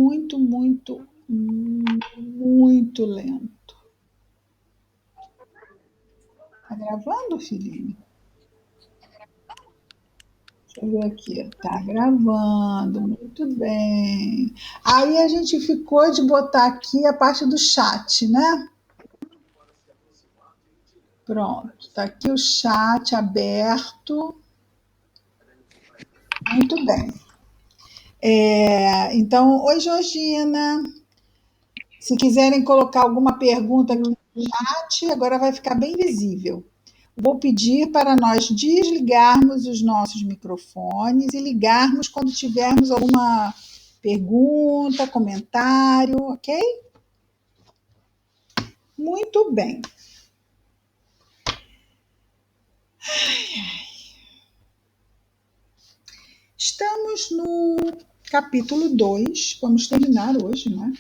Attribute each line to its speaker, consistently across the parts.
Speaker 1: muito, muito, muito lento. Tá gravando, filhinho? Deixa eu ver aqui. Tá gravando, muito bem. Aí a gente ficou de botar aqui a parte do chat, né? Pronto, tá aqui o chat aberto. Muito bem. Então, oi, Georgina. Se quiserem colocar alguma pergunta aqui no chat, agora vai ficar bem visível. Vou pedir para nós desligarmos os nossos microfones e ligarmos quando tivermos alguma pergunta, comentário, ok? Muito bem. Estamos no capítulo 2, vamos terminar hoje, né?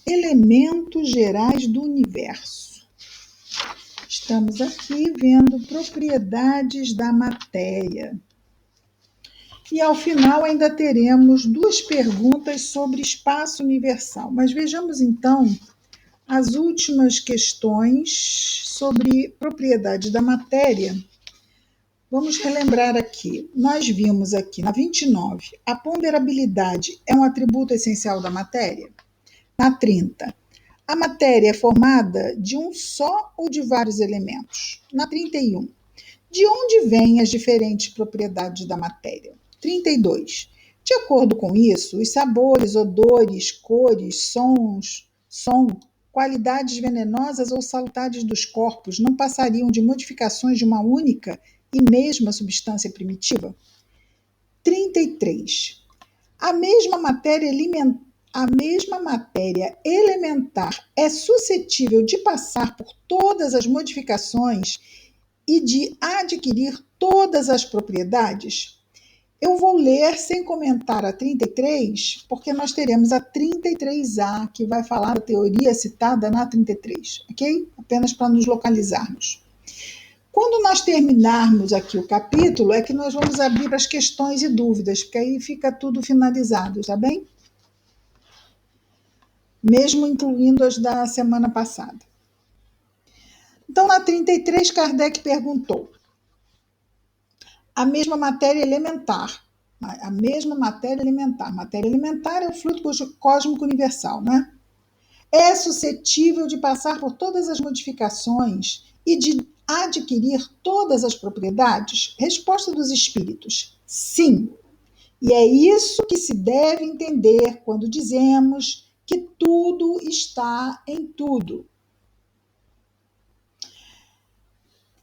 Speaker 1: Elementos gerais do universo. Estamos aqui vendo propriedades da matéria. E ao final ainda teremos 2 perguntas sobre espaço universal. Mas vejamos então as últimas questões sobre propriedades da matéria. Vamos relembrar aqui. Nós vimos aqui na 29, a ponderabilidade é um atributo essencial da matéria? Na 30, a matéria é formada de um só ou de vários elementos? Na 31, de onde vêm as diferentes propriedades da matéria? 32. De acordo com isso, os sabores, odores, cores, som, qualidades venenosas ou salutares dos corpos não passariam de modificações de uma única e mesma substância primitiva? 33. A mesma matéria elementar é suscetível de passar por todas as modificações e de adquirir todas as propriedades? Eu vou ler sem comentar a 33, porque nós teremos a 33A, que vai falar da teoria citada na 33, ok? Apenas para nos localizarmos. Quando nós terminarmos aqui o capítulo, é que nós vamos abrir para as questões e dúvidas, porque aí fica tudo finalizado, tá bem? Mesmo incluindo as da semana passada. Então, na 33, Kardec perguntou: a mesma matéria elementar. Matéria elementar é o fluido cósmico universal, né? É suscetível de passar por todas as modificações e de adquirir todas as propriedades? Resposta dos espíritos: sim. E é isso que se deve entender quando dizemos que tudo está em tudo.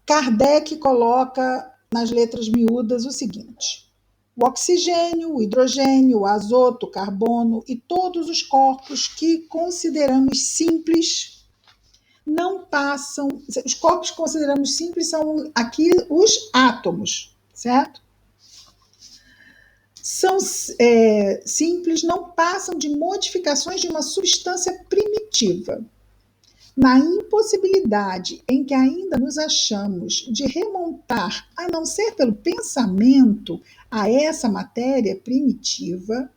Speaker 1: Kardec coloca nas letras miúdas o seguinte: o oxigênio, o hidrogênio, o azoto, o carbono e todos os corpos que consideramos simples não passam. Os corpos que consideramos simples são aqui os átomos, certo? São simples, não passam de modificações de uma substância primitiva. Na impossibilidade em que ainda nos achamos de remontar, a não ser pelo pensamento, a essa matéria primitiva,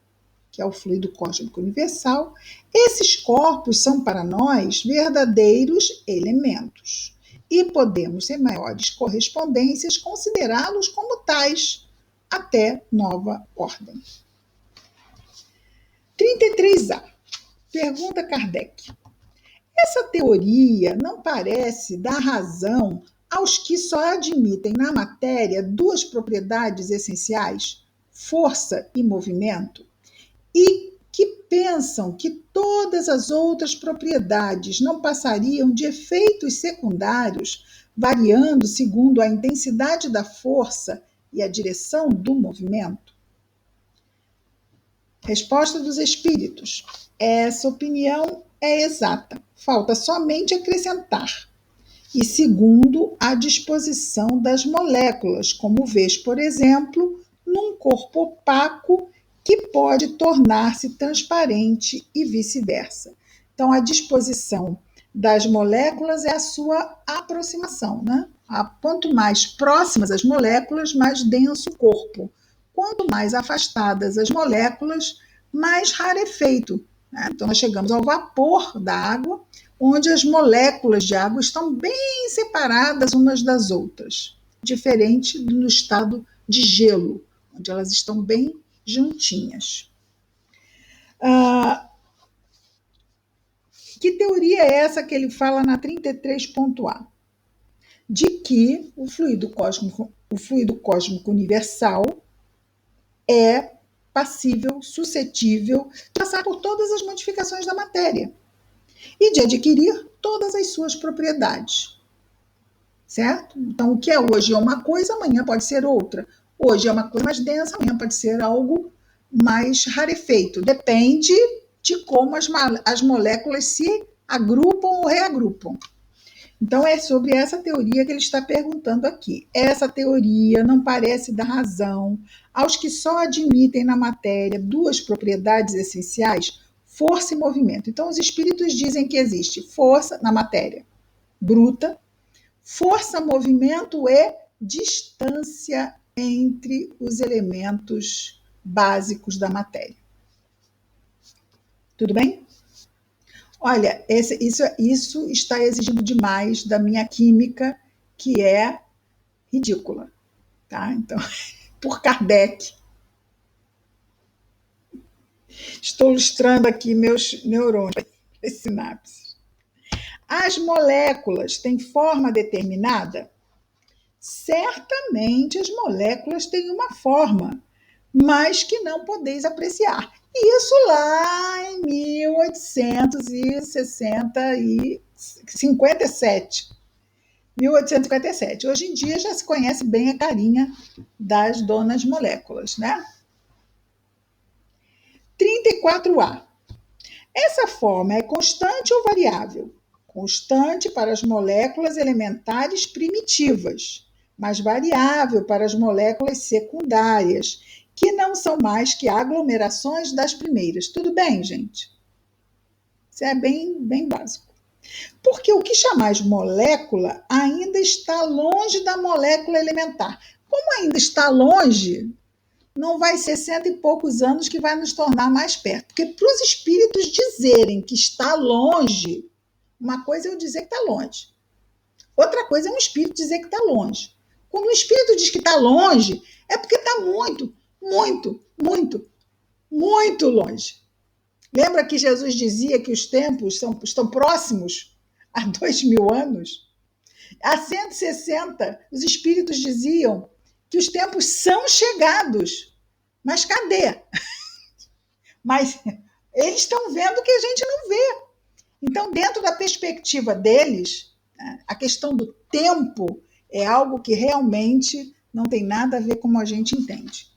Speaker 1: que é o fluido cósmico universal, esses corpos são para nós verdadeiros elementos. E podemos, sem maiores correspondências, considerá-los como tais, até nova ordem. 33A. Pergunta Kardec: essa teoria não parece dar razão aos que só admitem na matéria 2 propriedades essenciais, força e movimento, e que pensam que todas as outras propriedades não passariam de efeitos secundários, variando segundo a intensidade da força e a direção do movimento? Resposta dos espíritos: essa opinião é exata. Falta somente acrescentar: e segundo a disposição das moléculas, como vês, por exemplo, num corpo opaco que pode tornar-se transparente e vice-versa. Então, a disposição das moléculas é a sua aproximação, né? Quanto mais próximas as moléculas, mais denso o corpo. Quanto mais afastadas as moléculas, mais rarefeito, né? Então, nós chegamos ao vapor da água, onde as moléculas de água estão bem separadas umas das outras, diferente do estado de gelo, onde elas estão bem juntinhas. Que teoria é essa que ele fala na 33.A? De que o fluido cósmico universal é passível, suscetível de passar por todas as modificações da matéria e de adquirir todas as suas propriedades. Certo? Então, o que é hoje é uma coisa, amanhã pode ser outra. Hoje é uma coisa mais densa, amanhã pode ser algo mais rarefeito. Depende de como as moléculas se agrupam ou reagrupam. Então, é sobre essa teoria que ele está perguntando aqui. Essa teoria não parece dar razão aos que só admitem na matéria duas propriedades essenciais, força e movimento. Então, os espíritos dizem que existe força na matéria bruta, força, movimento e distância entre os elementos básicos da matéria. Tudo bem? Olha, isso está exigindo demais da minha química, que é ridícula. Tá? Então, por Kardec. Estou ilustrando aqui meus neurônios, as sinapses. As moléculas têm forma determinada? Certamente as moléculas têm uma forma, mas que não podeis apreciar. Isso lá em 1857. 1857. Hoje em dia já se conhece bem a carinha das donas moléculas, né? 34A. Essa forma é constante ou variável? Constante para as moléculas elementares primitivas, mas variável para as moléculas secundárias, que não são mais que aglomerações das primeiras. Tudo bem, gente? Isso é bem básico. Porque o que chamais molécula ainda está longe da molécula elementar. Como ainda está longe, não vai ser 100 e poucos anos que vai nos tornar mais perto. Porque para os espíritos dizerem que está longe, uma coisa é eu dizer que está longe. Outra coisa é um espírito dizer que está longe. Quando um espírito diz que está longe, é porque está muito, muito, muito, muito longe. Lembra que Jesus dizia que os tempos estão próximos há 2000 anos? Há 160, os espíritos diziam que os tempos são chegados. Mas cadê? Mas eles estão vendo que a gente não vê. Então, dentro da perspectiva deles, a questão do tempo é algo que realmente não tem nada a ver com como a gente entende.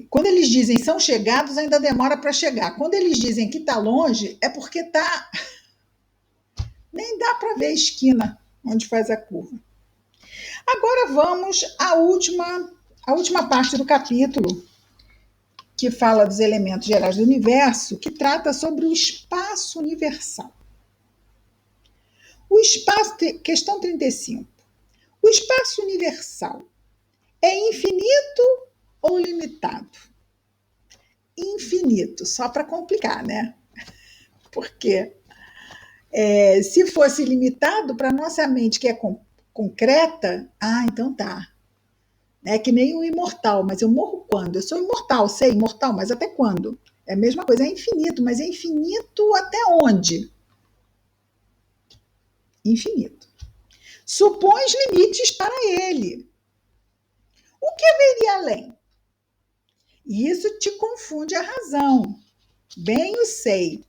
Speaker 1: Quando eles dizem são chegados, ainda demora para chegar. Quando eles dizem que está longe, é porque está. Nem dá para ver a esquina onde faz a curva. Agora vamos à última parte do capítulo, que fala dos elementos gerais do universo, que trata sobre o espaço universal. Questão 35. O espaço universal é infinito ou limitado? Infinito, só para complicar, né? Porque se fosse limitado, para nossa mente que é concreta, então tá. É que nem o imortal, mas eu morro quando? Eu sou imortal, sei, imortal, mas até quando? É a mesma coisa, é infinito, mas é infinito até onde? Infinito. Supões limites para ele. O que haveria além? Isso te confunde a razão. Bem o sei.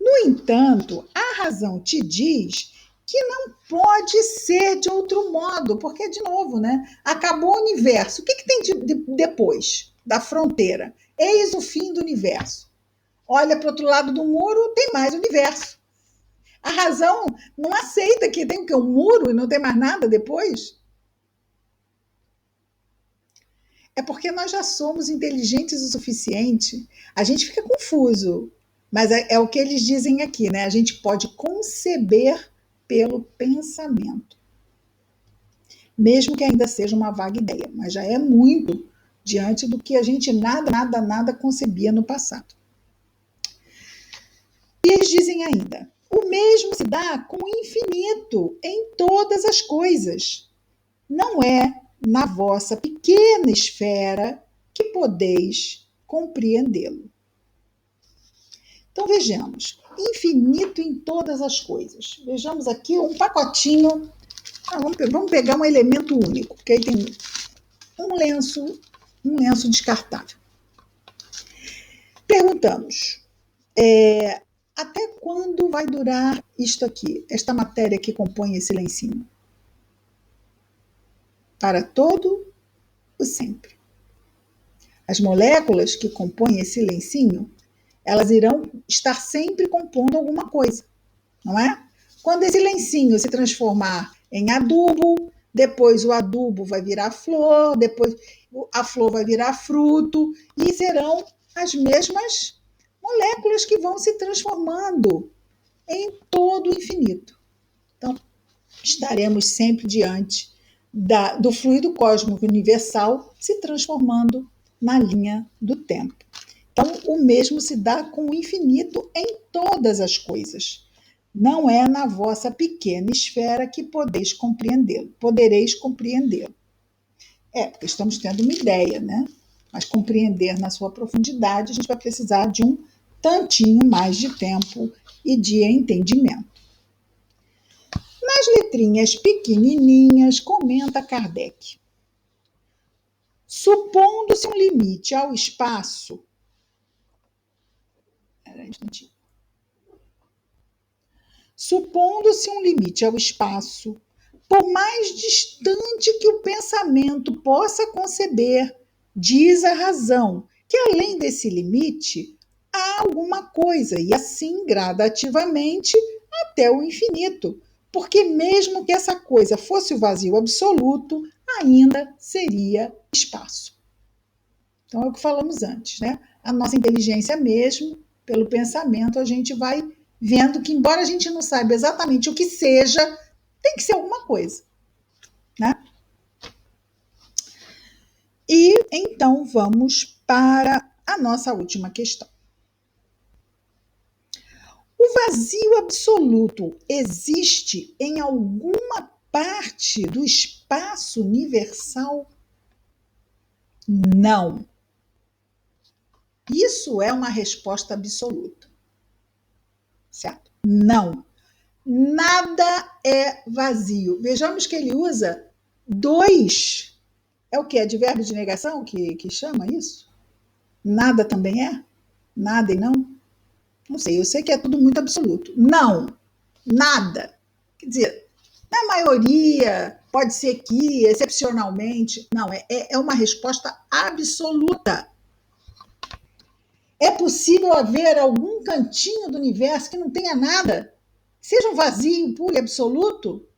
Speaker 1: No entanto, a razão te diz que não pode ser de outro modo, porque, de novo, né? Acabou o universo. O que tem depois da fronteira? Eis o fim do universo. Olha para o outro lado do muro, tem mais universo. A razão não aceita que tem um muro e não tem mais nada depois. É porque nós já somos inteligentes o suficiente. A gente fica confuso, mas é o que eles dizem aqui, né? A gente pode conceber pelo pensamento. Mesmo que ainda seja uma vaga ideia, mas já é muito diante do que a gente nada concebia no passado. E eles dizem ainda: o mesmo se dá com o infinito em todas as coisas. Não é na vossa pequena esfera que podeis compreendê-lo. Então vejamos, infinito em todas as coisas. Vejamos aqui um pacotinho. Vamos pegar um elemento único, porque aí tem um lenço descartável. Perguntamos, até quando vai durar isto aqui, esta matéria que compõe esse lencinho? Para todo o sempre. As moléculas que compõem esse lencinho, elas irão estar sempre compondo alguma coisa, não é? Quando esse lencinho se transformar em adubo, depois o adubo vai virar flor, depois a flor vai virar fruto, e serão as mesmas moléculas que vão se transformando em todo o infinito. Então, estaremos sempre diante do fluido cósmico universal se transformando na linha do tempo. Então, o mesmo se dá com o infinito em todas as coisas. Não é na vossa pequena esfera que podereis compreendê-lo. Porque estamos tendo uma ideia, né? Mas compreender na sua profundidade, a gente vai precisar de um tantinho mais de tempo e de entendimento. Nas letrinhas pequenininhas, comenta Kardec: supondo-se um limite ao espaço. Supondo-se um limite ao espaço, por mais distante que o pensamento possa conceber, diz a razão que além desse limite há alguma coisa, e assim gradativamente até o infinito, porque mesmo que essa coisa fosse o vazio absoluto, ainda seria espaço. Então é o que falamos antes, né? A nossa inteligência mesmo, pelo pensamento, a gente vai vendo que, embora a gente não saiba exatamente o que seja, tem que ser alguma coisa, né? E então vamos para a nossa última questão. O vazio absoluto existe em alguma parte do espaço universal? Não. Isso é uma resposta absoluta. Certo? Não. Nada é vazio. Vejamos que ele usa dois. É o que? Advérbio de negação que chama isso? Nada também é? Nada e não? Não sei, eu sei que é tudo muito absoluto. Não, nada. Quer dizer, na maioria, pode ser que, excepcionalmente. Não, é uma resposta absoluta. É possível haver algum cantinho do universo que não tenha nada? Seja um vazio puro e absoluto?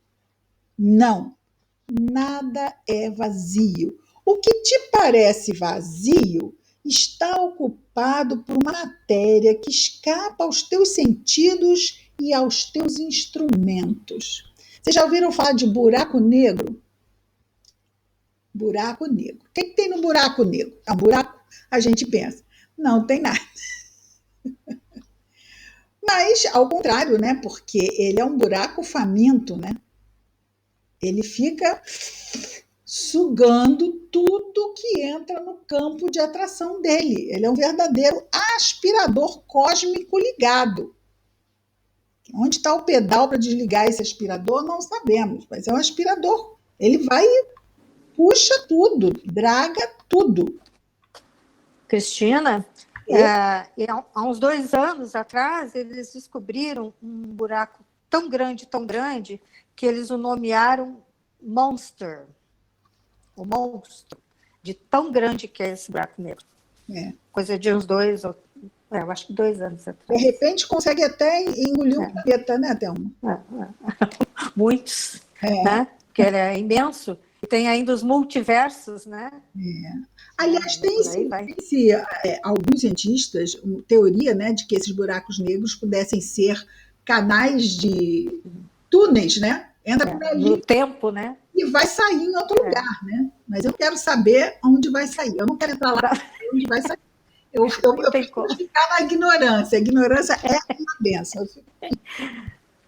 Speaker 1: Não, nada é vazio. O que te parece vazio está ocupado por uma matéria que escapa aos teus sentidos e aos teus instrumentos. Vocês já ouviram falar de buraco negro? Buraco negro. O que tem no buraco negro? É um buraco? A gente pensa, não tem nada. Mas, ao contrário, né? Porque ele é um buraco faminto, né? Ele fica sugando tudo que entra no campo de atração dele. Ele é um verdadeiro aspirador cósmico ligado. Onde está o pedal para desligar esse aspirador, não sabemos, mas é um aspirador. Ele vai e puxa tudo, draga tudo.
Speaker 2: Cristina, há uns 2 anos atrás, eles descobriram um buraco tão grande, que eles o nomearam Monster, o monstro, de tão grande que é esse buraco negro. Coisa de uns 2, eu acho que 2 anos atrás.
Speaker 1: De repente consegue até engolir um planeta, né, Thelma?
Speaker 2: Muitos, né? Porque ele é imenso. E tem ainda os multiversos, né?
Speaker 1: Aliás, tem alguns cientistas, teoria, né, de que esses buracos negros pudessem ser canais de túneis, né? Entra por ali.
Speaker 2: No tempo, né?
Speaker 1: e vai sair em outro lugar, né? Mas eu quero saber onde vai sair. Eu não quero entrar lá onde vai sair. Eu prefiro ficar na ignorância. A ignorância é uma benção.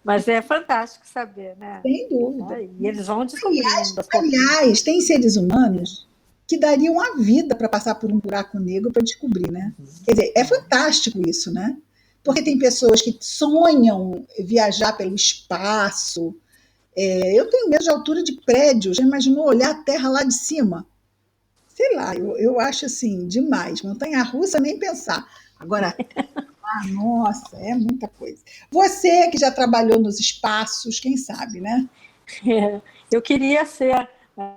Speaker 2: Mas é fantástico saber, né?
Speaker 1: Sem dúvida.
Speaker 2: E eles vão descobrindo.
Speaker 1: Aliás, tem seres humanos que dariam a vida para passar por um buraco negro para descobrir, né? Quer dizer, é fantástico isso, né? Porque tem pessoas que sonham viajar pelo espaço. Eu tenho medo de altura de prédio. Já imaginou olhar a Terra lá de cima? Sei lá, eu acho assim, demais. Montanha-russa, nem pensar. Agora, nossa, é muita coisa. Você que já trabalhou nos espaços, quem sabe, né?
Speaker 2: Eu queria ser,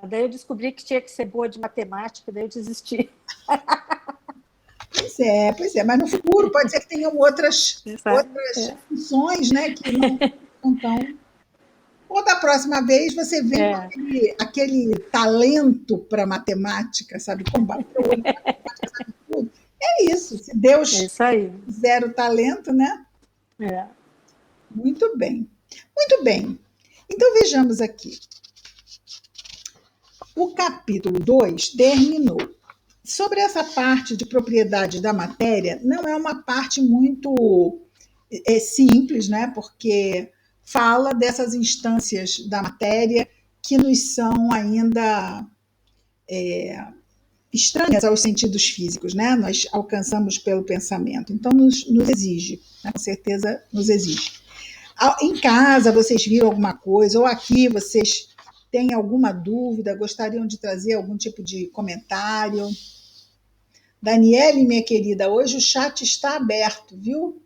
Speaker 2: daí eu descobri que tinha que ser boa de matemática, daí eu desisti.
Speaker 1: Pois é, mas no futuro pode ser que tenham outras funções, né, que não estão. Ou da próxima vez você vem com aquele talento para matemática, sabe? Combater o olho, sabe tudo. É isso. Se Deus quiser o talento, né? Muito bem. Muito bem. Então vejamos aqui. O capítulo 2 terminou. Sobre essa parte de propriedade da matéria, não é uma parte muito simples, né? Porque fala dessas instâncias da matéria que nos são ainda estranhas aos sentidos físicos, né? Nós alcançamos pelo pensamento. Então, nos exige, né? Com certeza nos exige. Em casa, vocês viram alguma coisa, ou aqui vocês têm alguma dúvida, gostariam de trazer algum tipo de comentário? Daniele, minha querida, hoje o chat está aberto, viu?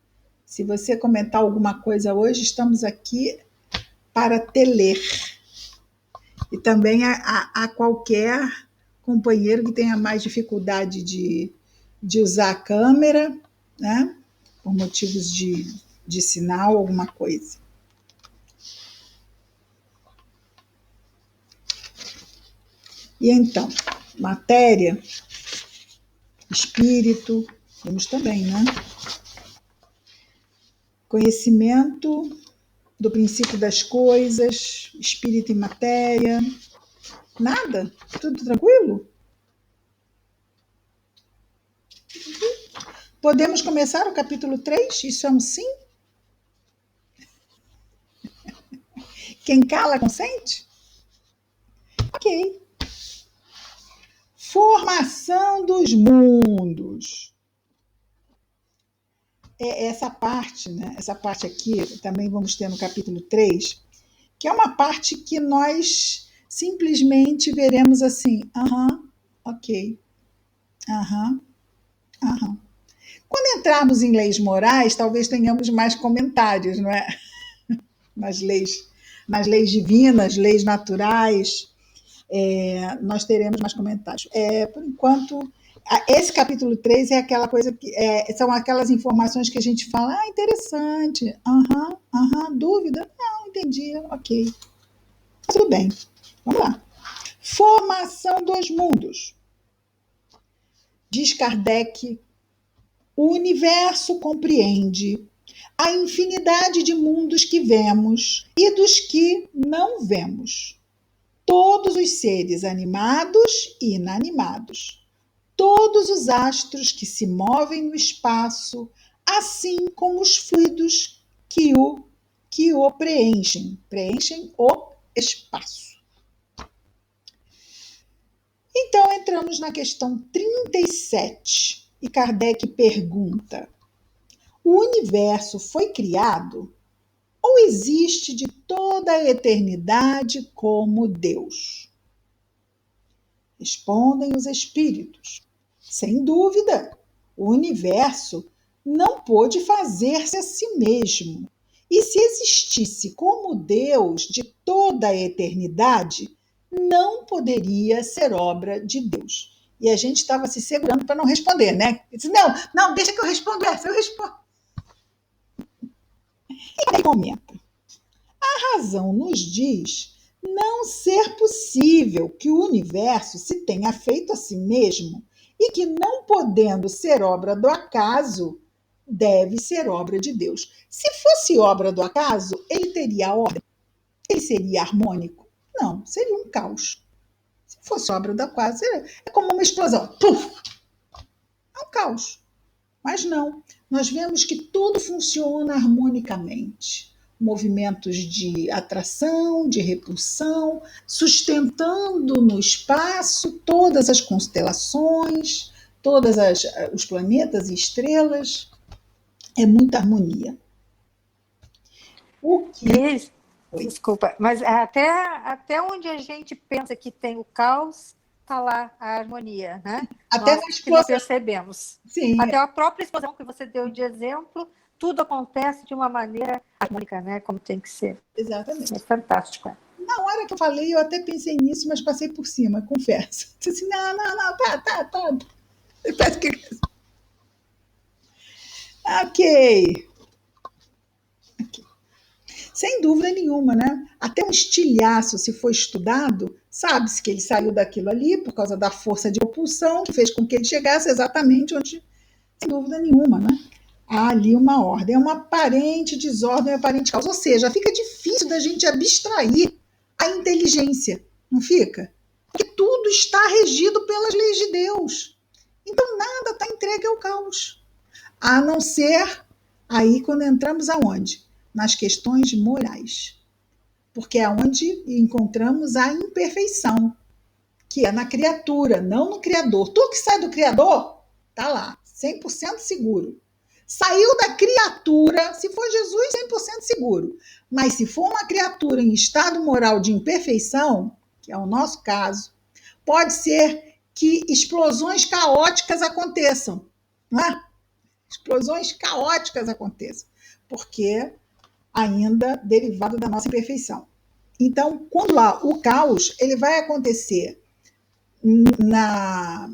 Speaker 1: Se você comentar alguma coisa hoje, estamos aqui para te ler. E também a qualquer companheiro que tenha mais dificuldade de usar a câmera, né? Por motivos de sinal, alguma coisa. E então, matéria, espírito, temos também, né? Conhecimento do princípio das coisas, espírito e matéria. Nada? Tudo tranquilo? Podemos começar o capítulo 3? Isso é um sim? Quem cala, consente? Ok. Formação dos mundos. Essa parte, né? Essa parte aqui, também vamos ter no capítulo 3, que é uma parte que nós simplesmente veremos assim, ok, Quando entrarmos em leis morais, talvez tenhamos mais comentários, não é? Nas leis divinas, leis naturais, nós teremos mais comentários. Por enquanto, esse capítulo 3 é aquela coisa que são aquelas informações que a gente fala, interessante, dúvida? Não, entendi, ok. Tudo bem, vamos lá. Formação dos mundos. Diz Kardec, o universo compreende a infinidade de mundos que vemos e dos que não vemos. Todos os seres animados e inanimados. Todos os astros que se movem no espaço, assim como os fluidos que o preenchem o espaço. Então, entramos na questão 37 e Kardec pergunta: o universo foi criado ou existe de toda a eternidade como Deus? Respondem os espíritos: sem dúvida, o universo não pôde fazer-se a si mesmo. E se existisse como Deus de toda a eternidade, não poderia ser obra de Deus. E a gente estava se segurando para não responder, né? Disse, não, deixa que eu respondo essa, eu respondo. E aí comenta. A razão nos diz não ser possível que o universo se tenha feito a si mesmo e que, não podendo ser obra do acaso, deve ser obra de Deus. Se fosse obra do acaso, ele teria ordem? Ele seria harmônico? não, seria um caos. Se fosse obra do aquário, é como uma explosão. Puf! É um caos. Mas não, nós vemos que tudo funciona harmonicamente. Movimentos de atração, de repulsão, sustentando no espaço todas as constelações, todos os planetas e estrelas. É muita harmonia.
Speaker 2: O que... Desculpa, mas até onde a gente pensa que tem o caos, está lá a harmonia, né?
Speaker 1: Até
Speaker 2: nós que não percebemos.
Speaker 1: Sim.
Speaker 2: Até a própria explosão que você deu de exemplo, tudo acontece de uma maneira harmônica, né? Como tem que ser.
Speaker 1: Exatamente.
Speaker 2: É fantástico.
Speaker 1: Na hora que eu falei, eu até pensei nisso, mas passei por cima, confesso. Disse assim, não, tá. Eu peço que... Ok. Sem dúvida nenhuma, né? Até um estilhaço, se for estudado, sabe-se que ele saiu daquilo ali por causa da força de propulsão que fez com que ele chegasse exatamente onde, sem dúvida nenhuma, né? Há ali uma ordem, é uma aparente desordem, uma aparente causa. Ou seja, fica difícil da gente abstrair a inteligência, não fica? Porque tudo está regido pelas leis de Deus. Então nada está entregue ao caos. A não ser aí quando entramos aonde? Nas questões morais. Porque é onde encontramos a imperfeição, que é na criatura, não no Criador. Tudo que sai do Criador, está lá, 100% seguro. Saiu da criatura, se for Jesus, 100% seguro. Mas se for uma criatura em estado moral de imperfeição, que é o nosso caso, pode ser que explosões caóticas aconteçam, não é? Explosões caóticas aconteçam, porque ainda derivado da nossa imperfeição. Então, quando há o caos, ele vai acontecer na...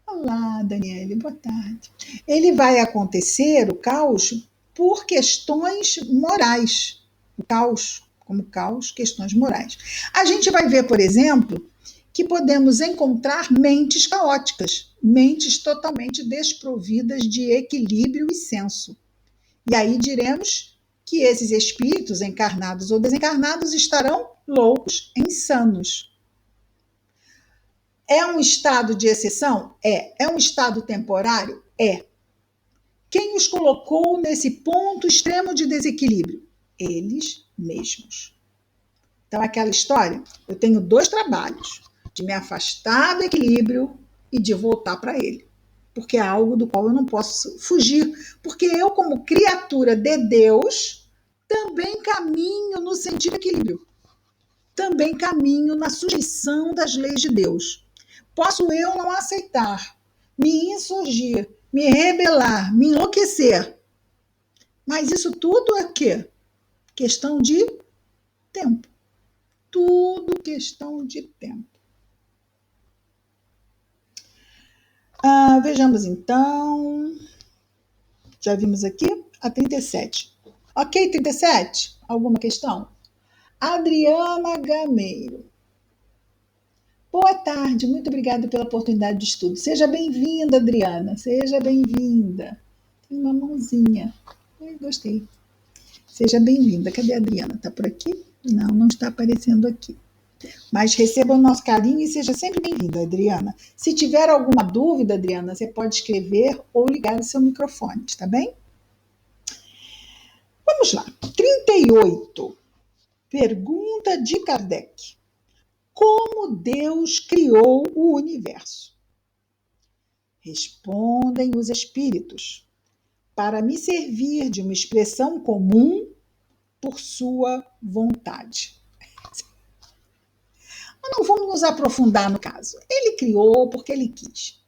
Speaker 1: Olá, Daniele, boa tarde. Ele vai acontecer, o caos, por questões morais. O caos, como caos, questões morais. A gente vai ver, por exemplo, que podemos encontrar mentes caóticas, mentes totalmente desprovidas de equilíbrio e senso. E aí diremos que esses espíritos, encarnados ou desencarnados, estarão loucos, insanos. É um estado de exceção? É. É um estado temporário? É. Quem os colocou nesse ponto extremo de desequilíbrio? Eles mesmos. Então, aquela história, eu tenho 2 trabalhos, de me afastar do equilíbrio e de voltar para ele. Porque é algo do qual eu não posso fugir. Porque eu, como criatura de Deus, também caminho no sentido equilíbrio. Também caminho na sujeição das leis de Deus. Posso eu não aceitar, me insurgir, me rebelar, me enlouquecer. Mas isso tudo é o quê? Questão de tempo. Tudo questão de tempo. Vejamos então. Já vimos aqui a 37. Ok, 37? Alguma questão? Adriana Gameiro. Boa tarde, muito obrigada pela oportunidade de estudo. Seja bem-vinda, Adriana. Seja bem-vinda. Tem uma mãozinha. Gostei. Seja bem-vinda. Cadê a Adriana? Está por aqui? Não está aparecendo aqui. Mas receba o nosso carinho e seja sempre bem-vinda, Adriana. Se tiver alguma dúvida, Adriana, você pode escrever ou ligar o seu microfone, tá bem? Vamos lá. 38. Pergunta de Kardec. Como Deus criou o universo? Respondem os espíritos. Para me servir de uma expressão comum por sua vontade. Não vamos nos aprofundar no caso. Ele criou porque ele quis.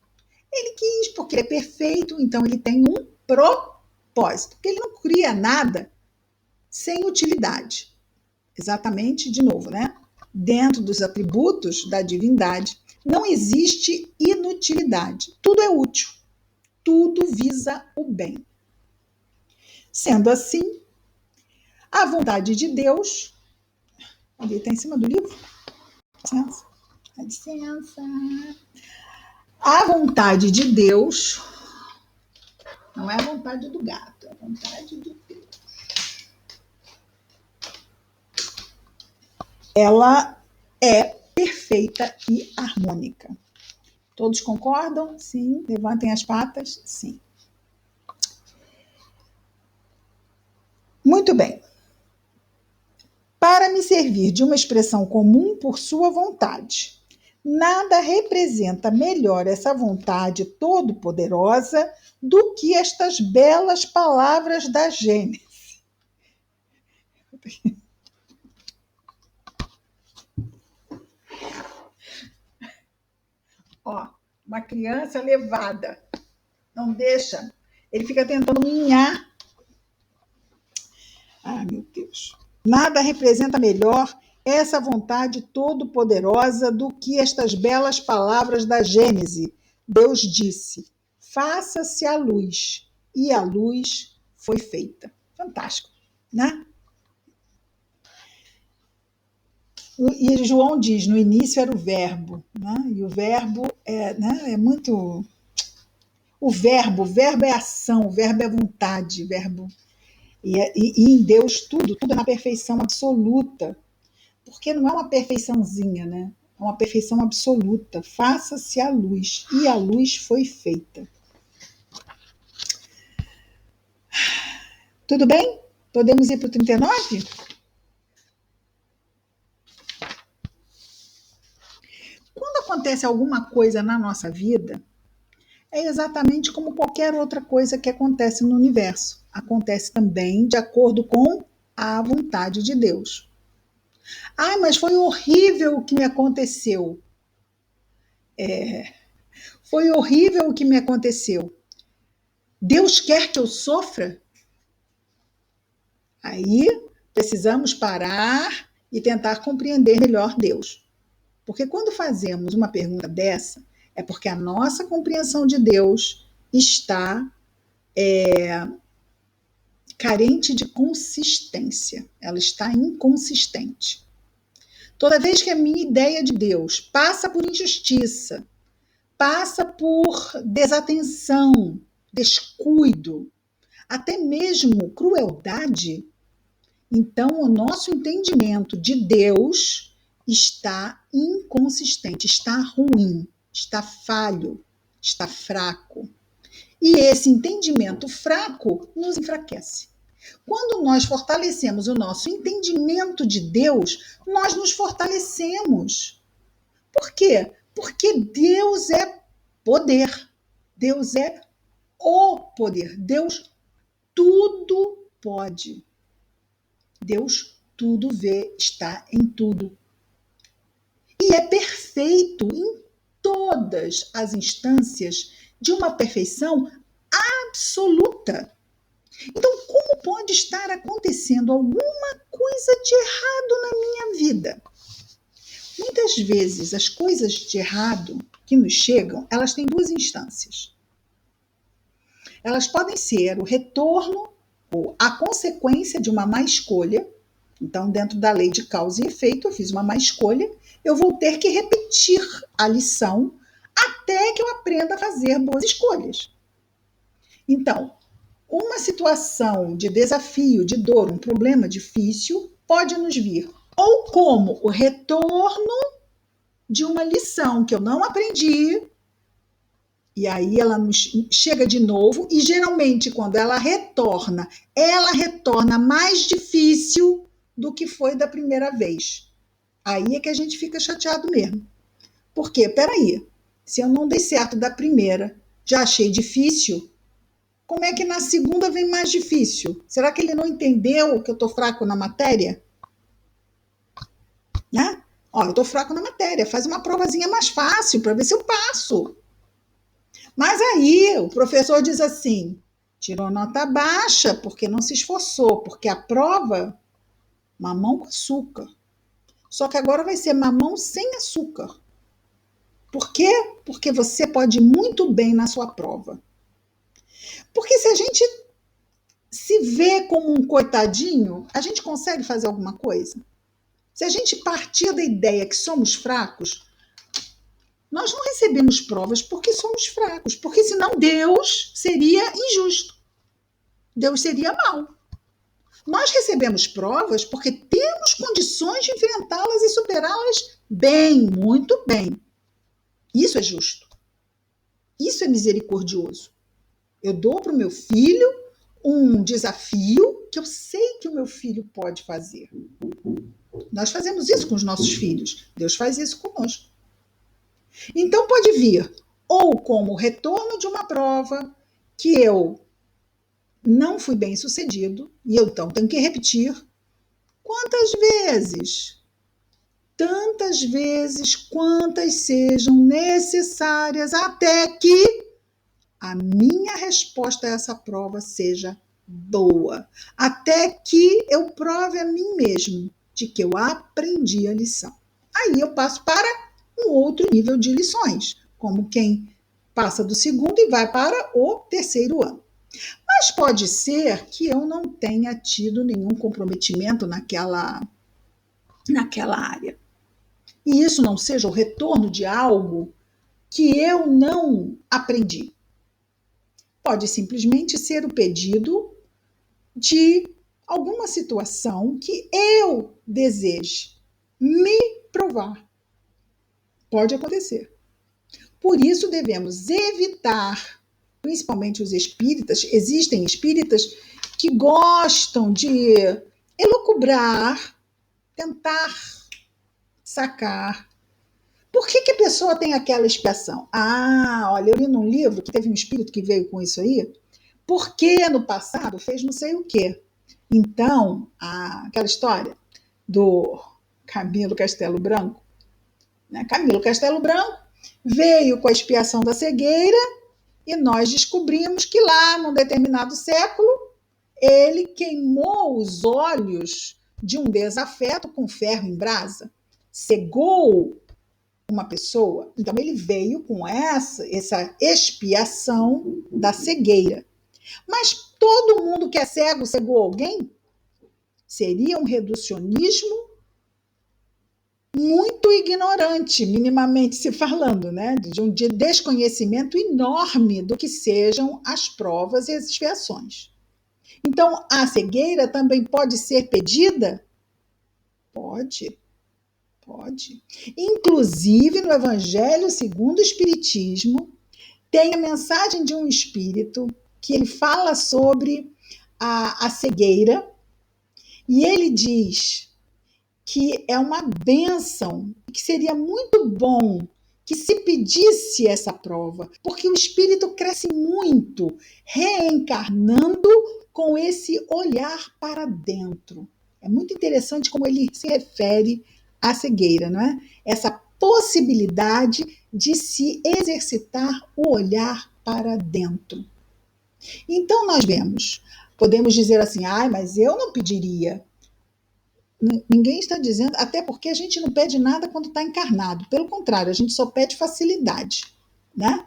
Speaker 1: Ele quis porque ele é perfeito, então ele tem um propósito. Porque ele não cria nada sem utilidade. Exatamente, de novo, né? Dentro dos atributos da divindade, não existe inutilidade. Tudo é útil. Tudo visa o bem. Sendo assim, a vontade de Deus... Ele está em cima do livro? Licença. Licença. A vontade de Deus não é a vontade do gato, é a vontade de Deus. ela é perfeita e harmônica. Todos concordam? Sim. Levantem as patas? Sim. Muito bem. Para me servir de uma expressão comum por sua vontade, nada representa melhor essa vontade todo-poderosa do que estas belas palavras da Gênesis. Ó, uma criança levada, não deixa, ele fica tentando minhar. Ah, meu Deus. Nada representa melhor essa vontade todo-poderosa do que estas belas palavras da Gênese. Deus disse: faça-se a luz, e a luz foi feita. Fantástico, né? E João diz: no início era o verbo, né? E o verbo é muito. O verbo é ação, o verbo é vontade, verbo. E em Deus tudo é na perfeição absoluta. Porque não é uma perfeiçãozinha, né? É uma perfeição absoluta. Faça-se a luz, e a luz foi feita. Tudo bem? Podemos ir para o 39? Quando acontece alguma coisa na nossa vida, é exatamente como qualquer outra coisa que acontece no universo. Acontece também de acordo com a vontade de Deus. Ah, mas foi horrível o que me aconteceu. Foi horrível o que me aconteceu. Deus quer que eu sofra? Aí precisamos parar e tentar compreender melhor Deus. Porque quando fazemos uma pergunta dessa, é porque a nossa compreensão de Deus está carente de consistência. Ela está inconsistente. Toda vez que a minha ideia de Deus passa por injustiça, passa por desatenção, descuido, até mesmo crueldade, então o nosso entendimento de Deus está inconsistente, está ruim, está falho, está fraco. E esse entendimento fraco nos enfraquece. Quando nós fortalecemos o nosso entendimento de Deus, nós nos fortalecemos. Por quê? Porque Deus é poder. Deus é o poder. Deus tudo pode. Deus tudo vê, está em tudo. E é perfeito em todas as instâncias de uma perfeição absoluta. Então, como pode estar acontecendo alguma coisa de errado na minha vida? Muitas vezes, as coisas de errado que nos chegam, elas têm duas instâncias. Elas podem ser o retorno ou a consequência de uma má escolha. Então, dentro da lei de causa e efeito, eu fiz uma má escolha, eu vou ter que repetir a lição até que eu aprenda a fazer boas escolhas. Então, uma situação de desafio, de dor, um problema difícil, pode nos vir ou como o retorno de uma lição que eu não aprendi, e aí ela nos chega de novo, e geralmente quando ela retorna mais difícil do que foi da primeira vez. Aí é que a gente fica chateado mesmo. Por quê? Peraí, se eu não dei certo da primeira, já achei difícil, como é que na segunda vem mais difícil? Será que ele não entendeu que eu estou fraco na matéria? Né? Ó, eu estou fraco na matéria, faz uma provazinha mais fácil para ver se eu passo. Mas aí o professor diz assim, tirou nota baixa porque não se esforçou, porque a prova, mamão com açúcar. Só que agora vai ser mamão sem açúcar. Por quê? Porque você pode ir muito bem na sua prova. Porque se a gente se vê como um coitadinho, a gente consegue fazer alguma coisa? Se a gente partir da ideia que somos fracos, nós não recebemos provas porque somos fracos, porque senão Deus seria injusto. Deus seria mau. Nós recebemos provas porque temos condições de enfrentá-las e superá-las bem, muito bem. Isso é justo. Isso é misericordioso. Eu dou para o meu filho um desafio que eu sei que o meu filho pode fazer. Nós fazemos isso com os nossos filhos. Deus faz isso conosco. Então pode vir ou como retorno de uma prova que eu não fui bem sucedido e eu então tenho que repetir. Quantas vezes? Tantas vezes quantas sejam necessárias até que a minha resposta a essa prova seja boa, até que eu prove a mim mesmo de que eu aprendi a lição. Aí eu passo para um outro nível de lições, como quem passa do segundo e vai para o terceiro ano. Mas pode ser que eu não tenha tido nenhum comprometimento naquela área. E isso não seja o retorno de algo que eu não aprendi. Pode simplesmente ser o pedido de alguma situação que eu deseje me provar. Pode acontecer. Por isso devemos evitar, principalmente os espíritas, existem espíritas que gostam de elucubrar, tentar sacar. Por que a pessoa tem aquela expiação? Olha, eu li num livro que teve um espírito que veio com isso aí, porque no passado fez não sei o quê. Então, aquela história do Camilo Castelo Branco, né? Camilo Castelo Branco veio com a expiação da cegueira e nós descobrimos que lá, num determinado século, ele queimou os olhos de um desafeto com ferro em brasa, cegou uma pessoa. Então ele veio com essa expiação da cegueira. Mas todo mundo que é cego cegou alguém? Seria um reducionismo muito ignorante, minimamente se falando, né? De desconhecimento enorme do que sejam as provas e as expiações. Então, a cegueira também pode ser pedida? Pode. Inclusive, no Evangelho segundo o Espiritismo, tem a mensagem de um espírito que ele fala sobre a cegueira e ele diz que é uma bênção, que seria muito bom que se pedisse essa prova, porque o espírito cresce muito reencarnando com esse olhar para dentro. É muito interessante como ele se refere à cegueira, não é? Essa possibilidade de se exercitar o olhar para dentro. Então nós podemos dizer assim, mas eu não pediria. Ninguém está dizendo, até porque a gente não pede nada quando está encarnado. Pelo contrário, a gente só pede facilidade, né?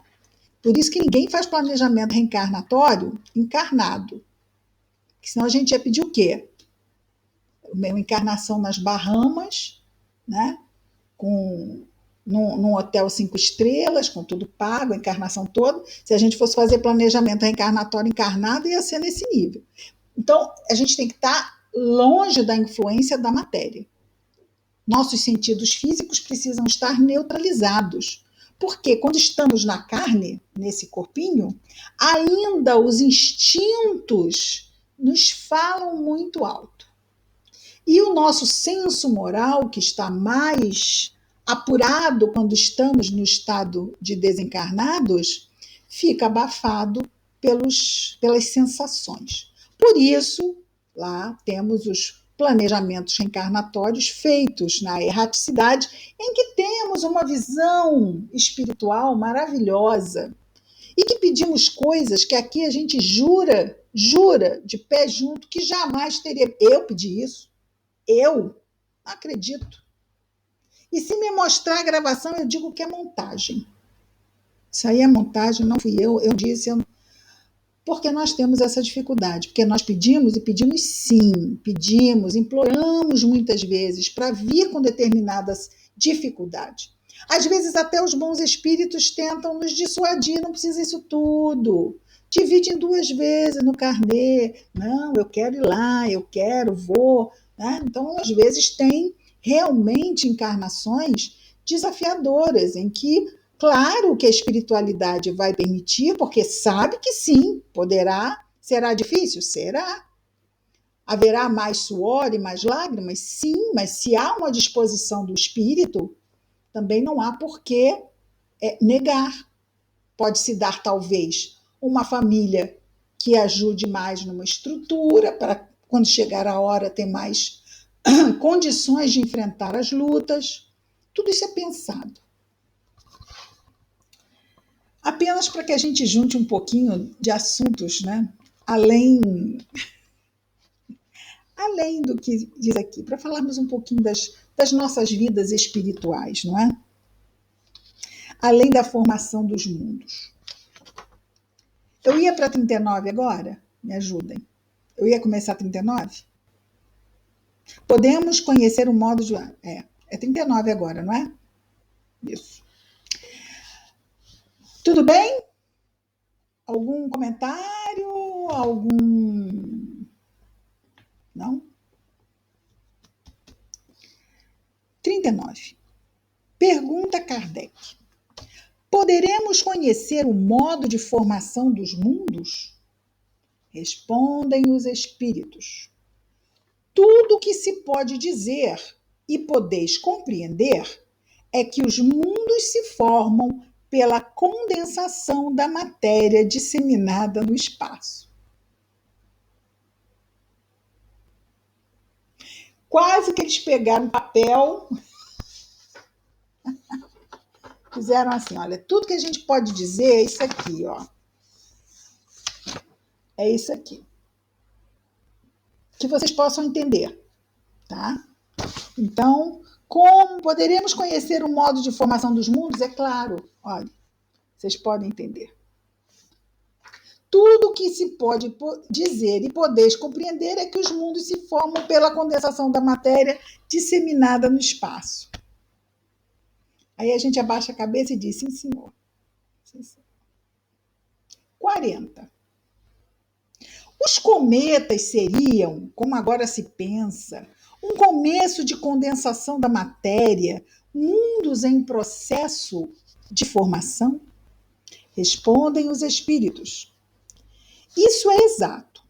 Speaker 1: Por isso que ninguém faz planejamento reencarnatório encarnado. Porque senão a gente ia pedir o quê? Uma encarnação nas Bahamas, né? Num hotel 5 estrelas, com tudo pago, a encarnação toda. Se a gente fosse fazer planejamento reencarnatório encarnado, ia ser nesse nível. Então, a gente tem que estar longe da influência da matéria. Nossos sentidos físicos precisam estar neutralizados, porque quando estamos na carne, nesse corpinho, ainda os instintos nos falam muito alto. E o nosso senso moral, que está mais apurado quando estamos no estado de desencarnados, fica abafado pelas sensações. Por isso, lá temos os planejamentos reencarnatórios feitos na erraticidade, em que temos uma visão espiritual maravilhosa e que pedimos coisas que aqui a gente jura de pé junto que jamais teria. Eu pedi isso? Eu não acredito. E se me mostrar a gravação, eu digo que é montagem. Isso aí é montagem, não fui eu disse. Porque nós temos essa dificuldade, porque nós pedimos e pedimos sim, imploramos muitas vezes para vir com determinadas dificuldades. Às vezes até os bons espíritos tentam nos dissuadir, não precisa isso tudo. Divide em 2 vezes no carnê. Não, eu quero ir lá, eu quero, vou. Né? Então, às vezes, tem realmente encarnações desafiadoras, em que, claro que a espiritualidade vai permitir, porque sabe que sim, poderá, será difícil? Será. Haverá mais suor e mais lágrimas? Sim, mas se há uma disposição do espírito, também não há por que negar. Pode-se dar, talvez, uma família que ajude mais numa estrutura, para quando chegar a hora ter mais condições de enfrentar as lutas. Tudo isso é pensado. Apenas para que a gente junte um pouquinho de assuntos, né? Além do que diz aqui, para falarmos um pouquinho das nossas vidas espirituais, não é? Além da formação dos mundos. Eu ia para 39 agora? Me ajudem. Eu ia começar 39? Podemos conhecer o modo de... É 39 agora, não é? Isso. Tudo bem? Algum comentário? Não? 39. Pergunta Kardec. Poderemos conhecer o modo de formação dos mundos? Respondem os espíritos. Tudo o que se pode dizer e podeis compreender é que os mundos se formam pela condensação da matéria disseminada no espaço. Quase que eles pegaram papel, fizeram assim, olha, tudo que a gente pode dizer é isso aqui, ó. É isso aqui. Que vocês possam entender, tá? Então, como poderemos conhecer o modo de formação dos mundos? É claro, olha, vocês podem entender. Tudo o que se pode dizer e podeis compreender é que os mundos se formam pela condensação da matéria disseminada no espaço. Aí a gente abaixa a cabeça e diz, sim, senhor. Sim, senhor. 40. Os cometas seriam, como agora se pensa, um começo de condensação da matéria, mundos em processo de formação? Respondem os espíritos. Isso é exato.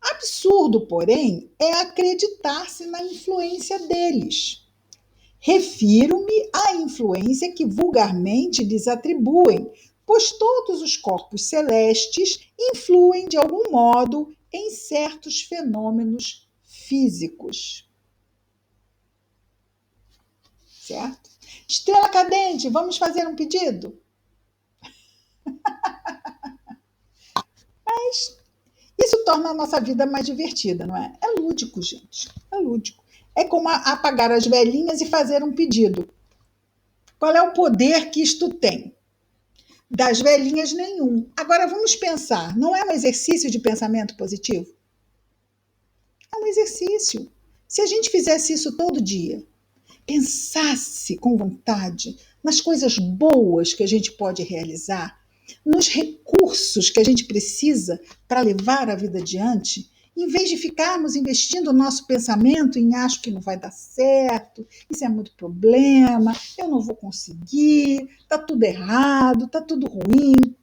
Speaker 1: Absurdo, porém, é acreditar-se na influência deles. Refiro-me à influência que vulgarmente lhes atribuem, pois todos os corpos celestes influem de algum modo em certos fenômenos físicos. Certo? Estrela cadente, vamos fazer um pedido? Mas isso torna a nossa vida mais divertida, não é? É lúdico, gente. É lúdico. É como apagar as velhinhas e fazer um pedido. Qual é o poder que isto tem? Das velhinhas, nenhum. Agora vamos pensar, não é um exercício de pensamento positivo? É um exercício. Se a gente fizesse isso todo dia, pensasse com vontade nas coisas boas que a gente pode realizar, nos recursos que a gente precisa para levar a vida adiante, em vez de ficarmos investindo o nosso pensamento em acho que não vai dar certo, isso é muito problema, eu não vou conseguir, está tudo errado, está tudo ruim.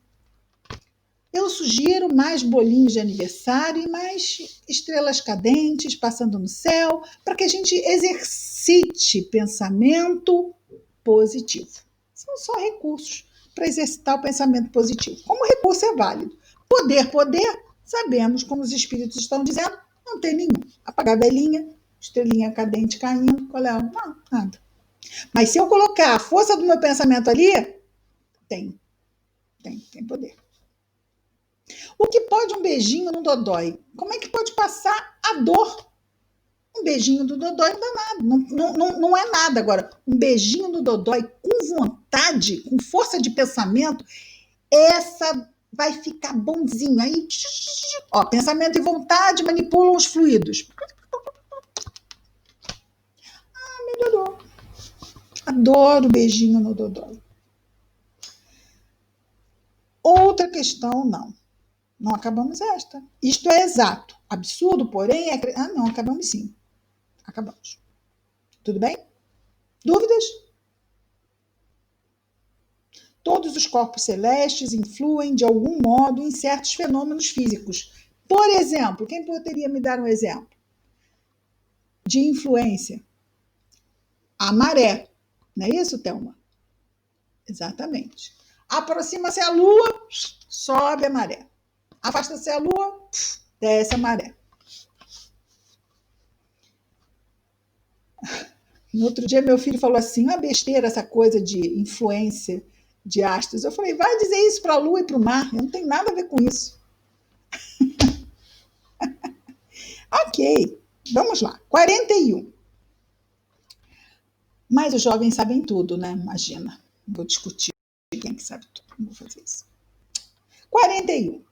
Speaker 1: Eu sugiro mais bolinhos de aniversário e mais estrelas cadentes passando no céu, para que a gente exercite pensamento positivo. São só recursos para exercitar o pensamento positivo. Como recurso é válido. Poder, sabemos, como os espíritos estão dizendo, não tem nenhum. Apagar a velhinha, estrelinha cadente caindo, qual é? Não, nada. Mas se eu colocar a força do meu pensamento ali, tem poder. O que pode um beijinho no dodói? Como é que pode passar a dor? Um beijinho do dodói não dá nada, não é nada. Agora, um beijinho no dodói com vontade, com força de pensamento, essa vai ficar bonzinho. Aí, ó, pensamento e vontade manipulam os fluidos. Melhorou. Adoro beijinho no dodói. Outra questão, não. Não acabamos esta. Isto é exato. Absurdo, porém, é... Ah, não, acabamos sim. Acabamos. Tudo bem? Dúvidas? Todos os corpos celestes influem de algum modo em certos fenômenos físicos. Por exemplo, quem poderia me dar um exemplo de influência? A maré. Não é isso, Thelma? Exatamente. Aproxima-se a Lua, sobe a maré. Afasta-se a Lua, desce a maré. No outro dia, meu filho falou assim: uma besteira essa coisa de influência de astros. Eu falei: vai dizer isso para a Lua e para o mar. Eu não tenho nada a ver com isso. Ok, vamos lá. 41. Mas os jovens sabem tudo, né? Imagina. Vou discutir quem que sabe tudo. Não vou fazer isso. 41.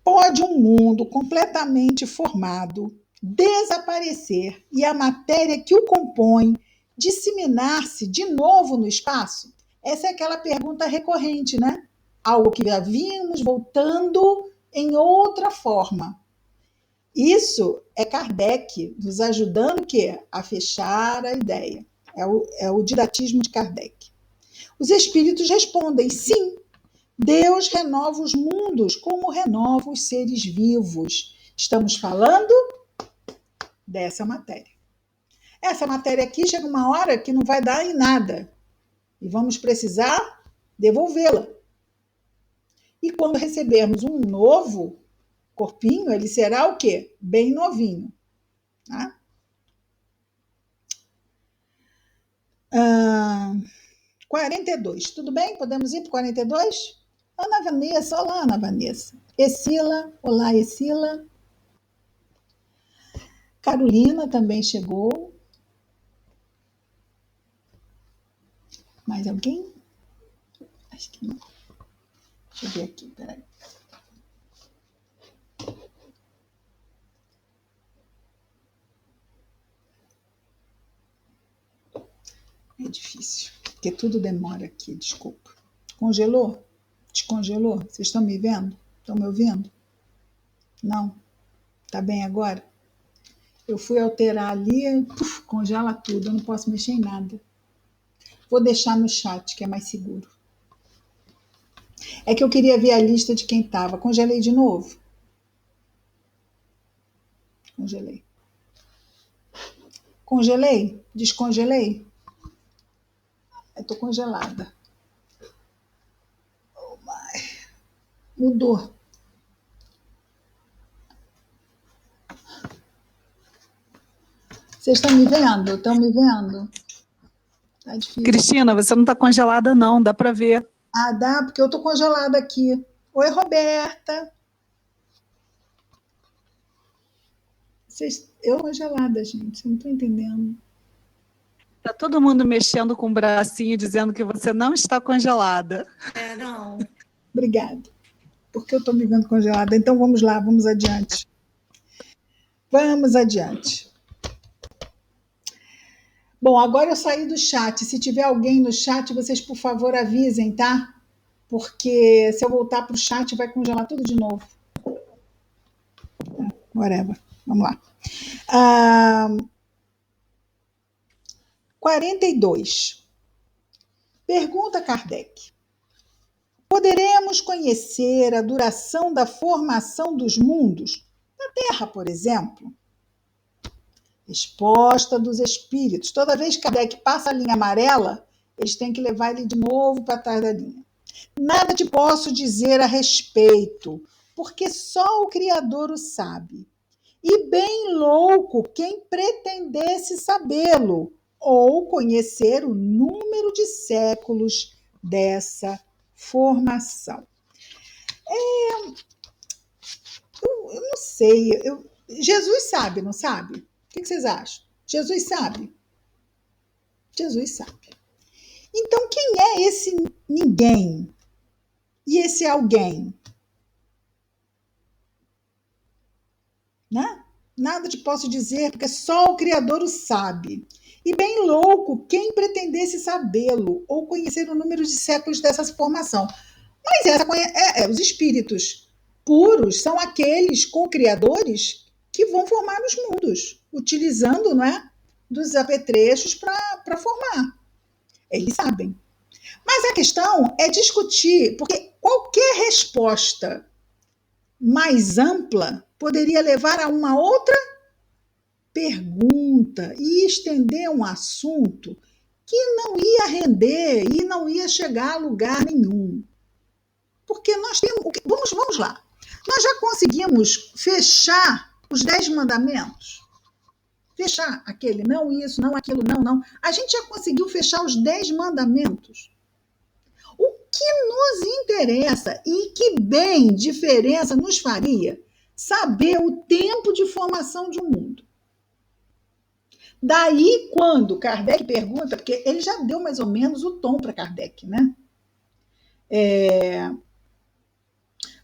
Speaker 1: Pode um mundo completamente formado desaparecer e a matéria que o compõe disseminar-se de novo no espaço? Essa é aquela pergunta recorrente, né? Algo que já vimos voltando em outra forma. Isso é Kardec nos ajudando o quê? A fechar a ideia. É o didatismo de Kardec. Os espíritos respondem sim. Deus renova os mundos como renova os seres vivos. Estamos falando dessa matéria. Essa matéria aqui chega uma hora que não vai dar em nada e vamos precisar devolvê-la. E quando recebermos um novo corpinho, ele será o quê? Bem novinho. Tá? 42. Tudo bem? Podemos ir para 42? Ana Vanessa, olá, Ana Vanessa. Escila, olá, Escila. Carolina também chegou. Mais alguém? Acho que não. Deixa eu ver aqui, peraí. É difícil, porque tudo demora aqui, desculpa. Congelou? Descongelou? Vocês estão me vendo? Estão me ouvindo? Não? Tá bem agora? Eu fui alterar ali, congela tudo, eu não posso mexer em nada. Vou deixar no chat, que é mais seguro. É que eu queria ver a lista de quem estava. Congelei de novo? Congelei. Congelei? Descongelei? Eu tô congelada. Oh my. Mudou. Vocês estão me vendo? Estão me vendo? Tá difícil.
Speaker 3: Cristina, você não está congelada não, dá para ver.
Speaker 1: Ah, dá, porque eu tô congelada aqui. Oi, Roberta. Eu congelada, gente. Eu não tô entendendo.
Speaker 3: Está todo mundo mexendo com o bracinho, dizendo que você não está congelada.
Speaker 2: Não.
Speaker 1: Obrigada. Porque eu tô me vendo congelada. Então vamos lá, vamos adiante. Vamos adiante. Bom, agora eu saí do chat. Se tiver alguém no chat, vocês, por favor, avisem, tá? Porque se eu voltar para o chat, vai congelar tudo de novo. Whatever. Vamos lá. 42. Pergunta Kardec. Poderemos conhecer a duração da formação dos mundos? Na Terra, por exemplo? Resposta dos espíritos. Toda vez que Kardec passa a linha amarela, eles têm que levar ele de novo para trás da linha. Nada te posso dizer a respeito, porque só o Criador o sabe. E bem louco quem pretendesse sabê-lo, ou conhecer o número de séculos dessa formação. Eu não sei, Jesus sabe, não sabe? O que vocês acham? Jesus sabe? Jesus sabe. Então, quem é esse ninguém? E esse alguém? Né? Nada te posso dizer, porque só o Criador o sabe. E bem louco quem pretendesse sabê-lo ou conhecer o número de séculos dessa formação. Mas essa os espíritos Puros são aqueles co-criadores que vão formar os mundos, utilizando, não é, dos apetrechos para formar. Eles sabem. Mas a questão é discutir, porque qualquer resposta mais ampla poderia levar a uma outra pergunta e estender um assunto que não ia render e não ia chegar a lugar nenhum. Porque nós temos. Vamos lá. Nós já conseguimos fechar os 10 mandamentos? Fechar aquele, não isso, não aquilo, não, não. A gente já conseguiu fechar os 10 mandamentos. O que nos interessa e que bem diferença nos faria saber o tempo de formação de um mundo. Daí, quando Kardec pergunta, porque ele já deu mais ou menos o tom para Kardec, né?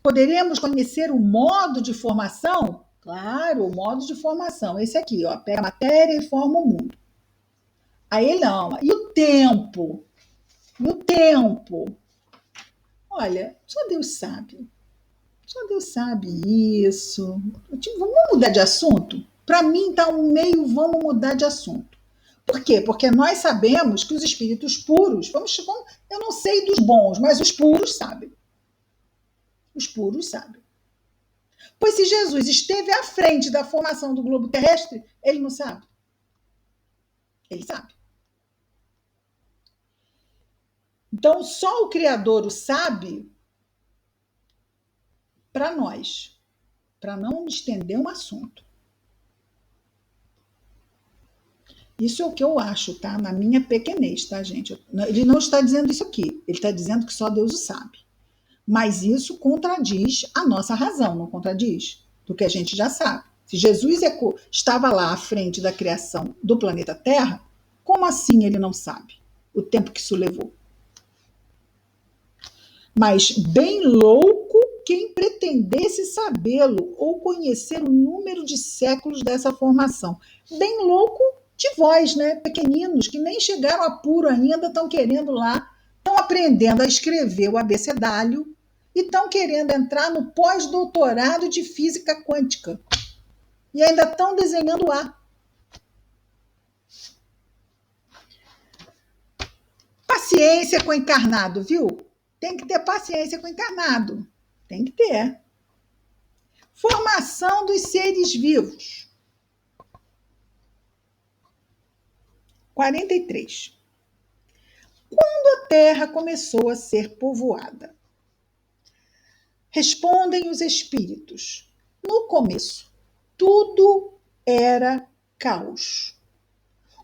Speaker 1: Poderemos conhecer o modo de formação? Claro, o modo de formação. Esse aqui, ó, pega a matéria e forma o mundo. Aí ele não. E o tempo? E o tempo? Olha, só Deus sabe. Só Deus sabe isso. Vamos mudar de assunto? Para mim está um meio vamos mudar de assunto. Por quê? Porque nós sabemos que os espíritos puros, eu não sei dos bons, mas os puros sabem. Os puros sabem. Pois se Jesus esteve à frente da formação do globo terrestre, ele não sabe? Ele sabe. Então, só o Criador o sabe para nós, para não estender um assunto. Isso é o que eu acho, tá? Na minha pequenez, tá, gente? Ele não está dizendo isso aqui. Ele está dizendo que só Deus o sabe. Mas isso contradiz a nossa razão, não contradiz? Do que a gente já sabe. Se Jesus estava lá à frente da criação do planeta Terra, como assim ele não sabe o tempo que isso levou? Mas bem louco quem pretendesse sabê-lo ou conhecer o número de séculos dessa formação. Bem louco de vós, né? Pequeninos, que nem chegaram a puro ainda, estão querendo lá, estão aprendendo a escrever o abecedário e estão querendo entrar no pós-doutorado de física quântica. E ainda estão desenhando A. Paciência com o encarnado, viu? Tem que ter paciência com o encarnado. Tem que ter. Formação dos seres vivos. 43. Quando a Terra começou a ser povoada? Respondem os espíritos. No começo, tudo era caos.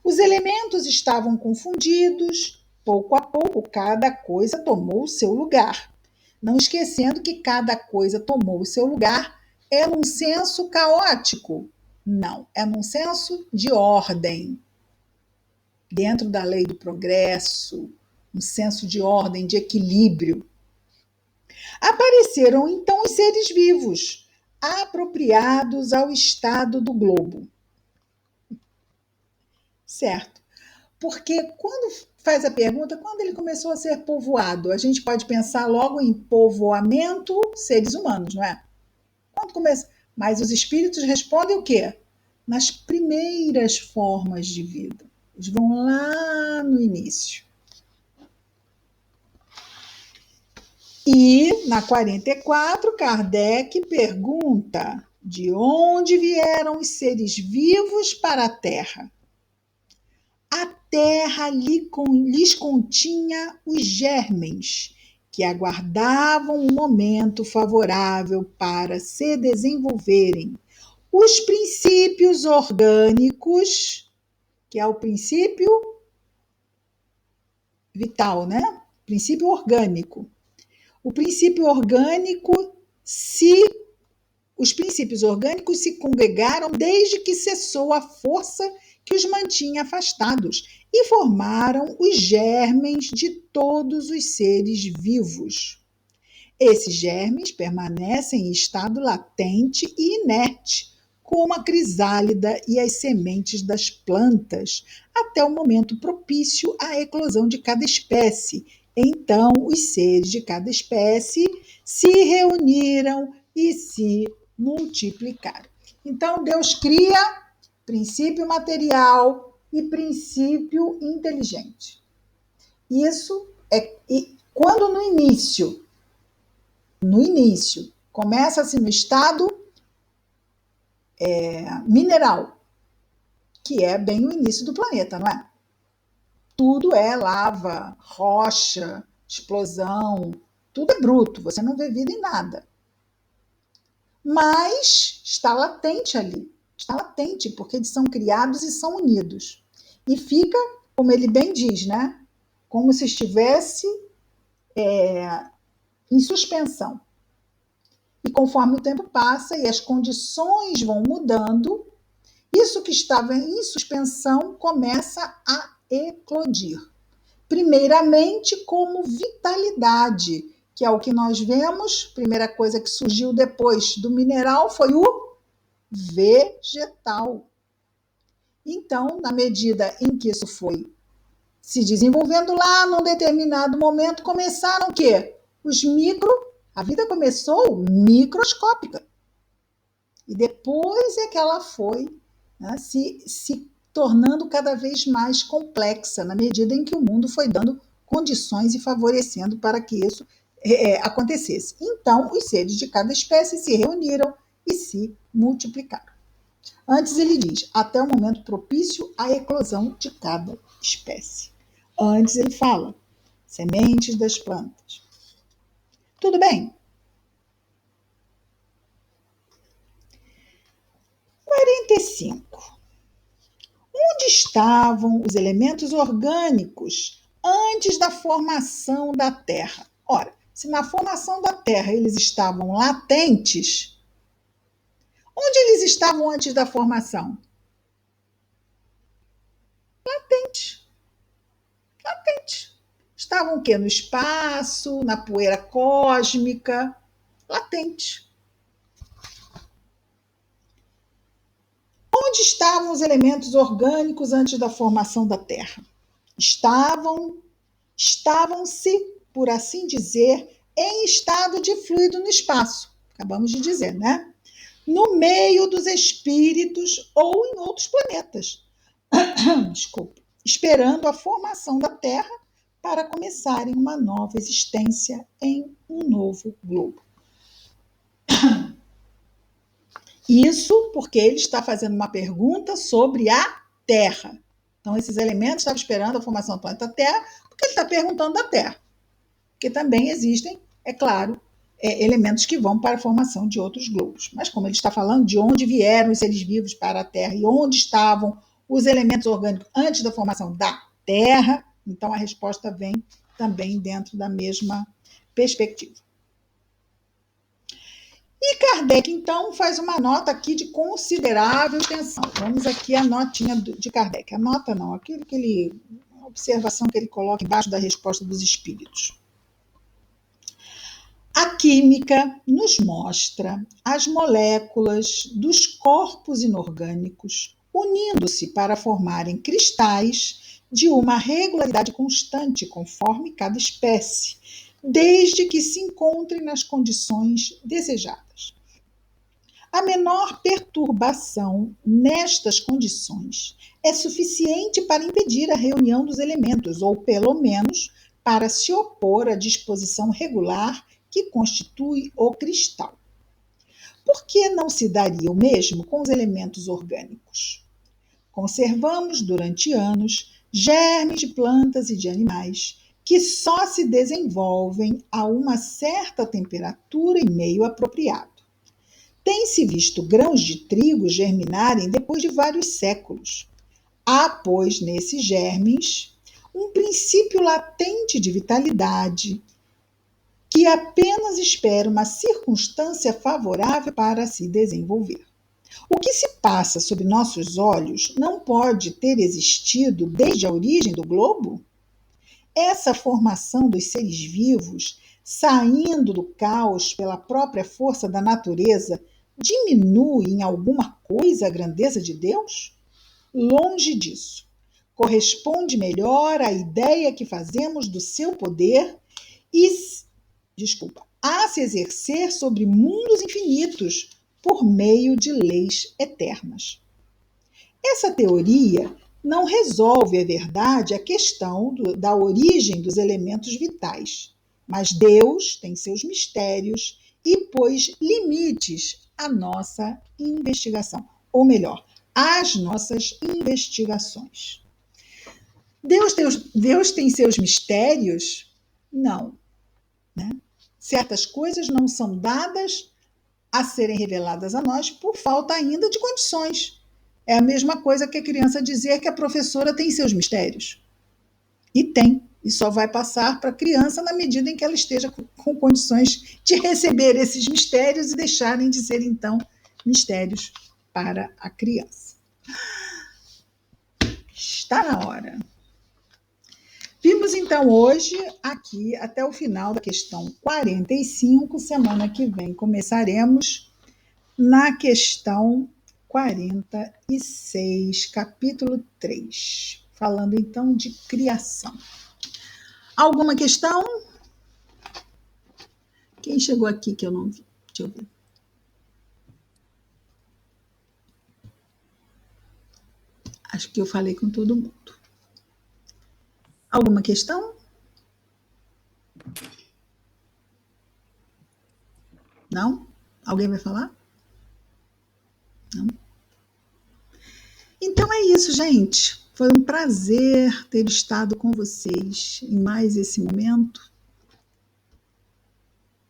Speaker 1: Os elementos estavam confundidos, pouco a pouco cada coisa tomou o seu lugar. Não esquecendo que cada coisa tomou o seu lugar é num senso caótico. Não, é num senso de ordem. Dentro da lei do progresso, um senso de ordem, de equilíbrio. Apareceram então os seres vivos, apropriados ao estado do globo. Certo? Porque quando faz a pergunta, quando ele começou a ser povoado, a gente pode pensar logo em povoamento, seres humanos, não é? Quando começa? Mas os espíritos respondem o quê? Nas primeiras formas de vida. Eles vão lá no início. E, na 44, Kardec pergunta de onde vieram os seres vivos para a Terra. A Terra lhes continha os germens, que aguardavam um momento favorável para se desenvolverem. Os princípios orgânicos, que é o princípio vital, né? Princípio orgânico. O princípio orgânico, os princípios orgânicos se congregaram desde que cessou a força que os mantinha afastados e formaram os germens de todos os seres vivos. Esses germes permanecem em estado latente e inerte, como a crisálida e as sementes das plantas, até o momento propício à eclosão de cada espécie. Então, os seres de cada espécie se reuniram, e se multiplicaram. Então, Deus cria princípio material e princípio inteligente. Isso é quando no início, começa-se no estado mineral, que é bem o início do planeta, não é? Tudo é lava, rocha, explosão, tudo é bruto, você não vê vida em nada. Mas está latente ali, está latente, porque eles são criados e são unidos. E fica, como ele bem diz, né? Como se estivesse em suspensão. E conforme o tempo passa e as condições vão mudando, isso que estava em suspensão começa a eclodir. Primeiramente como vitalidade, que é o que nós vemos. Primeira coisa que surgiu depois do mineral foi o vegetal. Então, na medida em que isso foi se desenvolvendo lá, num determinado momento, começaram o quê? A vida começou microscópica. E depois é que ela foi, né, se tornando cada vez mais complexa, na medida em que o mundo foi dando condições e favorecendo para que isso acontecesse. Então, os seres de cada espécie se reuniram e se multiplicaram. Antes ele diz, até o momento propício à eclosão de cada espécie. Antes ele fala, sementes das plantas. Tudo bem? 45. Onde estavam os elementos orgânicos antes da formação da Terra? Ora, se na formação da Terra eles estavam latentes, onde eles estavam antes da formação? Latentes. Latentes. Estavam o quê? No espaço, na poeira cósmica, latentes. Onde estavam os elementos orgânicos antes da formação da Terra? Estavam-se, por assim dizer, em estado de fluido no espaço. Acabamos de dizer, né? No meio dos espíritos ou em outros planetas. Desculpa. Esperando a formação da Terra para começarem uma nova existência em um novo globo. Isso porque ele está fazendo uma pergunta sobre a Terra. Então, esses elementos estavam esperando a formação do planeta Terra, porque ele está perguntando da Terra. Porque também existem, é claro, elementos que vão para a formação de outros globos. Mas como ele está falando de onde vieram os seres vivos para a Terra e onde estavam os elementos orgânicos antes da formação da Terra, então a resposta vem também dentro da mesma perspectiva. E Kardec, então, faz uma nota aqui de considerável extensão. Vamos aqui à notinha de Kardec. A nota não, a observação que ele coloca embaixo da resposta dos espíritos. A química nos mostra as moléculas dos corpos inorgânicos unindo-se para formarem cristais de uma regularidade constante conforme cada espécie, desde que se encontrem nas condições desejadas. A menor perturbação nestas condições é suficiente para impedir a reunião dos elementos, ou pelo menos para se opor à disposição regular que constitui o cristal. Por que não se daria o mesmo com os elementos orgânicos? Conservamos durante anos germes de plantas e de animais que só se desenvolvem a uma certa temperatura e meio apropriado. Tem-se visto grãos de trigo germinarem depois de vários séculos. Há, pois, nesses germes, um princípio latente de vitalidade que apenas espera uma circunstância favorável para se desenvolver. O que se passa sob nossos olhos não pode ter existido desde a origem do globo? Essa formação dos seres vivos, saindo do caos pela própria força da natureza, diminui em alguma coisa a grandeza de Deus? Longe disso. Corresponde melhor à ideia que fazemos do seu poder a se exercer sobre mundos infinitos por meio de leis eternas. Essa teoria não resolve, é verdade, a questão da origem dos elementos vitais, mas Deus tem seus mistérios e pôs limites à nossa investigação, ou melhor, às nossas investigações. Deus tem seus mistérios? Não. Né? Certas coisas não são dadas a serem reveladas a nós por falta ainda de condições. É a mesma coisa que a criança dizer que a professora tem seus mistérios. E tem. E só vai passar para a criança na medida em que ela esteja com condições de receber esses mistérios e deixarem de ser, então, mistérios para a criança. Está na hora. Vimos, então, hoje, aqui, até o final da questão 45. Semana que vem começaremos na questão 46, capítulo 3, falando então de criação. Alguma questão? Quem chegou aqui que eu não vi? Deixa eu ver. Acho que eu falei com todo mundo. Alguma questão? Não? Alguém vai falar? Não? Então é isso, gente. Foi um prazer ter estado com vocês em mais esse momento.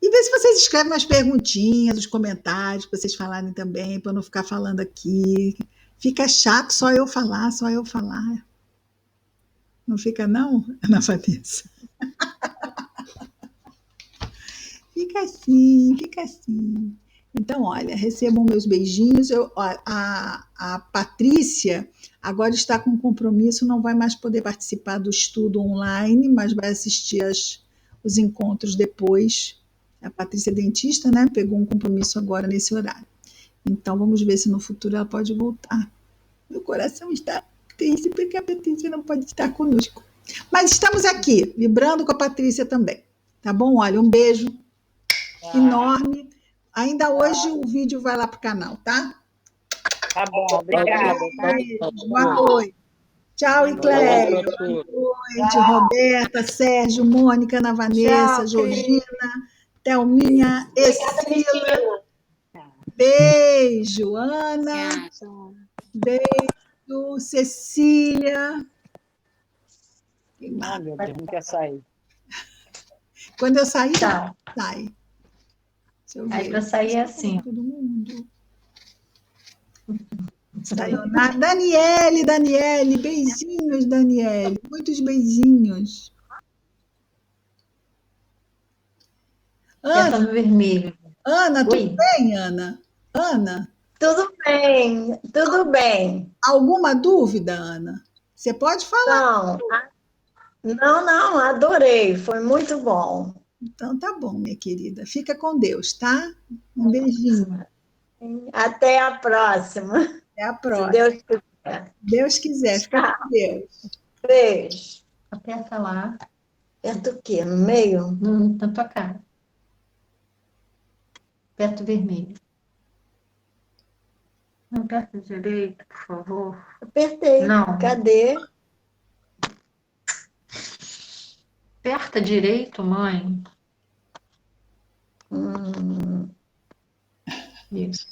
Speaker 1: E ver se vocês escrevem umas perguntinhas, os comentários, para vocês falarem também, para eu não ficar falando aqui. Fica chato só eu falar, só eu falar. Não fica não, Ana Vanessa? Fica assim, fica assim. Então, olha, recebam meus beijinhos. A Patrícia agora está com compromisso, não vai mais poder participar do estudo online, mas vai assistir os encontros depois. A Patrícia é dentista, né? Pegou um compromisso agora nesse horário. Então, vamos ver se no futuro ela pode voltar. Meu coração está triste porque a Patrícia não pode estar conosco. Mas estamos aqui, vibrando com a Patrícia também. Tá bom? Olha, um beijo enorme. Ainda hoje o vídeo vai lá para o canal, tá?
Speaker 4: Tá bom, obrigada.
Speaker 1: Boa noite. Tchau, Icléia. Boa noite, Roberta, Sérgio, Mônica, Ana Vanessa, Georgina, Thelminha, Escila. Beijo, Ana. Beijo, Cecília.
Speaker 4: Ah, meu Deus, não quer sair.
Speaker 1: Quando eu sair,
Speaker 5: Tchau.
Speaker 1: sai.
Speaker 5: Aí para sair é assim.
Speaker 1: Todo mundo. Sayonara. Daniele, beijinhos, Daniele. Muitos beijinhos.
Speaker 5: Ana, no vermelho.
Speaker 1: Ana, tudo
Speaker 5: Oi.
Speaker 1: bem, Ana? Ana?
Speaker 5: Tudo bem, tudo bem.
Speaker 1: Alguma dúvida, Ana? Você pode falar.
Speaker 5: Não, adorei, foi muito bom.
Speaker 1: Então tá bom, minha querida. Fica com Deus, tá? Um beijinho.
Speaker 5: Até a próxima.
Speaker 1: Até a
Speaker 5: Se
Speaker 1: próxima.
Speaker 5: Deus quiser.
Speaker 1: Deus quiser. Fica com Deus.
Speaker 5: Beijo.
Speaker 3: Aperta lá,
Speaker 5: Aperta o quê? No meio?
Speaker 3: na tua cara. Aperta o vermelho. Não aperta direito, por favor.
Speaker 5: Apertei.
Speaker 3: Não.
Speaker 5: Cadê?
Speaker 3: Aperta direito, mãe. Isso.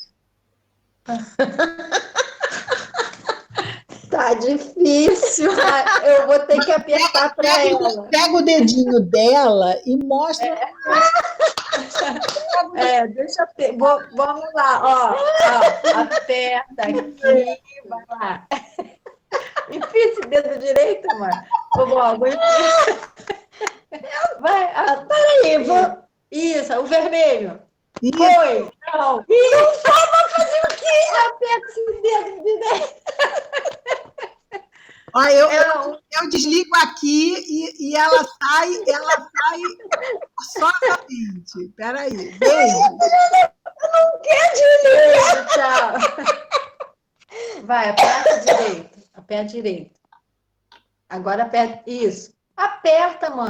Speaker 5: Tá difícil. Eu vou ter que apertar para ela.
Speaker 1: Pega o dedinho dela e mostra.
Speaker 5: Deixa eu ter. Vamos lá, ó. Aperta aqui, vai lá. Enfia esse dedo direito, mãe. Vou enfiar. Vai, peraí, Isso, o vermelho.
Speaker 1: Isso.
Speaker 5: Foi. Não. Isso, vai fazer o quê? Aperta esse dedo direito.
Speaker 1: Olha, eu desligo aqui e ela sai sozinha. Peraí. Beijo.
Speaker 5: Não quer desligar. Tchau. Vai, aperta direito. Aperta direito. Agora aperta. Isso. Aperta, mãe.